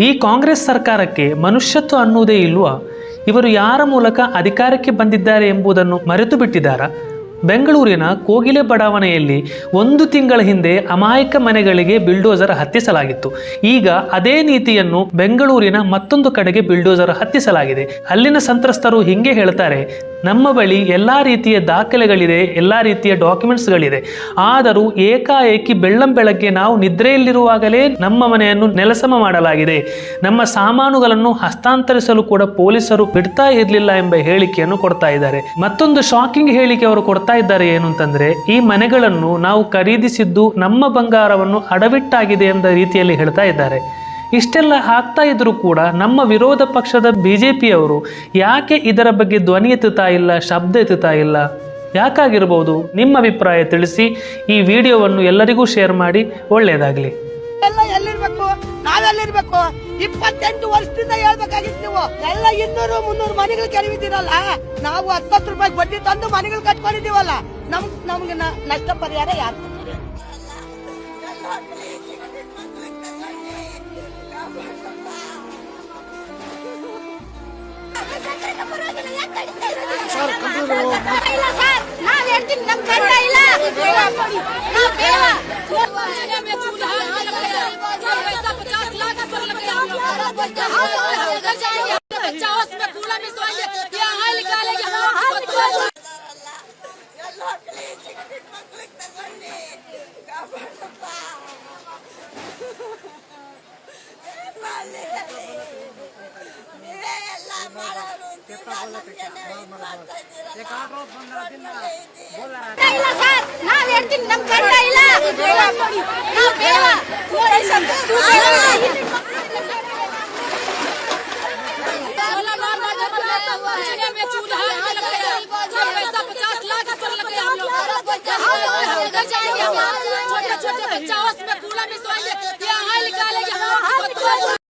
ಈ ಕಾಂಗ್ರೆಸ್ ಸರ್ಕಾರಕ್ಕೆ ಮನುಷ್ಯತ್ವ ಅನ್ನುವುದೇ ಇಲ್ವಾ? ಇವರು ಯಾರ ಮೂಲಕ ಅಧಿಕಾರಕ್ಕೆ ಬಂದಿದ್ದಾರೆ ಎಂಬುದನ್ನು ಮರೆತು ಬಿಟ್ಟಿದ್ದಾರಾ? ಬೆಂಗಳೂರಿನ ಕೋಗಿಲೆ ಬಡಾವಣೆಯಲ್ಲಿ 1 ತಿಂಗಳ ಹಿಂದೆ ಅಮಾಯಕ ಮನೆಗಳಿಗೆ ಬಿಲ್ಡೋಸರ್ ಹತ್ತಿಸಲಾಗಿತ್ತು. ಈಗ ಅದೇ ನೀತಿಯನ್ನು ಬೆಂಗಳೂರಿನ ಮತ್ತೊಂದು ಕಡೆಗೆ ಬಿಲ್ಡೋಸರ್ ಹತ್ತಿಸಲಾಗಿದೆ. ಅಲ್ಲಿನ ಸಂತ್ರಸ್ತರು ಹಿಂಗೆ ಹೇಳ್ತಾರೆ, ನಮ್ಮ ಬಳಿ ಎಲ್ಲ ರೀತಿಯ ದಾಖಲೆಗಳಿದೆ, ಎಲ್ಲ ರೀತಿಯ ಡಾಕ್ಯುಮೆಂಟ್ಸ್ಗಳಿದೆ. ಆದರೂ ಏಕಾಏಕಿ ಬೆಳ್ಳಂಬೆಳಗ್ಗೆ ನಾವು ನಿದ್ರೆಯಲ್ಲಿರುವಾಗಲೇ ನಮ್ಮ ಮನೆಯನ್ನು ನೆಲಸಮ ಮಾಡಲಾಗಿದೆ. ನಮ್ಮ ಸಾಮಾನುಗಳನ್ನು ಹಸ್ತಾಂತರಿಸಲು ಕೂಡ ಪೊಲೀಸರು ಬಿಡ್ತಾ ಇರಲಿಲ್ಲ ಎಂಬ ಹೇಳಿಕೆಯನ್ನು ಕೊಡ್ತಾ ಇದ್ದಾರೆ. ಮತ್ತೊಂದು ಶಾಕಿಂಗ್ ಹೇಳಿಕೆ ಅವರು ಕೊಡ್ತಾ ಇದ್ದಾರೆ. ಏನು ಅಂತಂದ್ರೆ, ಈ ಮನೆಗಳನ್ನು ನಾವು ಖರೀದಿಸಿದ್ದು ನಮ್ಮ ಬಂಗಾರವನ್ನು ಅಡವಿಟ್ಟಾಗಿದೆ ಎಂಬ ರೀತಿಯಲ್ಲಿ ಹೇಳ್ತಾ ಇದ್ದಾರೆ. ಇಷ್ಟೆಲ್ಲ ಆಗ್ತಾ ಇದ್ರೂ ಕೂಡ ನಮ್ಮ ವಿರೋಧ ಪಕ್ಷದ ಬಿಜೆಪಿಯವರು ಯಾಕೆ ಇದರ ಬಗ್ಗೆ ಧ್ವನಿ ಎತ್ತುತ್ತಾ ಇಲ್ಲ, ಶಬ್ದ ಎತ್ತುತ್ತಾ ಇಲ್ಲ? ಯಾಕಾಗಿರ್ಬೋದು? ನಿಮ್ಮ ಅಭಿಪ್ರಾಯ ತಿಳಿಸಿ. ಈ ವಿಡಿಯೋವನ್ನು ಎಲ್ಲರಿಗೂ ಶೇರ್ ಮಾಡಿ. ಒಳ್ಳೆಯದಾಗಲಿ. ನಾವೆಲ್ಲಿರ್ಬೇಕು? 28 ವರ್ಷದಿಂದ ಹೇಳ್ಬೇಕಾಗಿತ್ತು. ನೀವು ಎಲ್ಲ 200-300 ಮನೆಗಳು ಕೆಡವಿದ್ದೀರಲ್ಲ. ನಾವು 10 ರೂಪಾಯಿ ಬಡ್ಡಿ ತಂದು ಮನೆಗಳು ಕಟ್ಕೊಂಡಿದ್ದೀವಲ್ಲ. ನಮ್ಗೆ ನಷ್ಟ ಪರಿಹಾರ ಯಾರು? ನಾವ್ ಹೇಳ್ತೀನಿ, ನಮ್ ಗಂಡ ಇಲ್ಲ. ನಾವ್ ಹೇಳ್ತೀನಿ, ನಮ್ ಗಂಡ ಇಲ್ಲ. छोटे बच्चा उसमें कूड़ा में सोएंगे।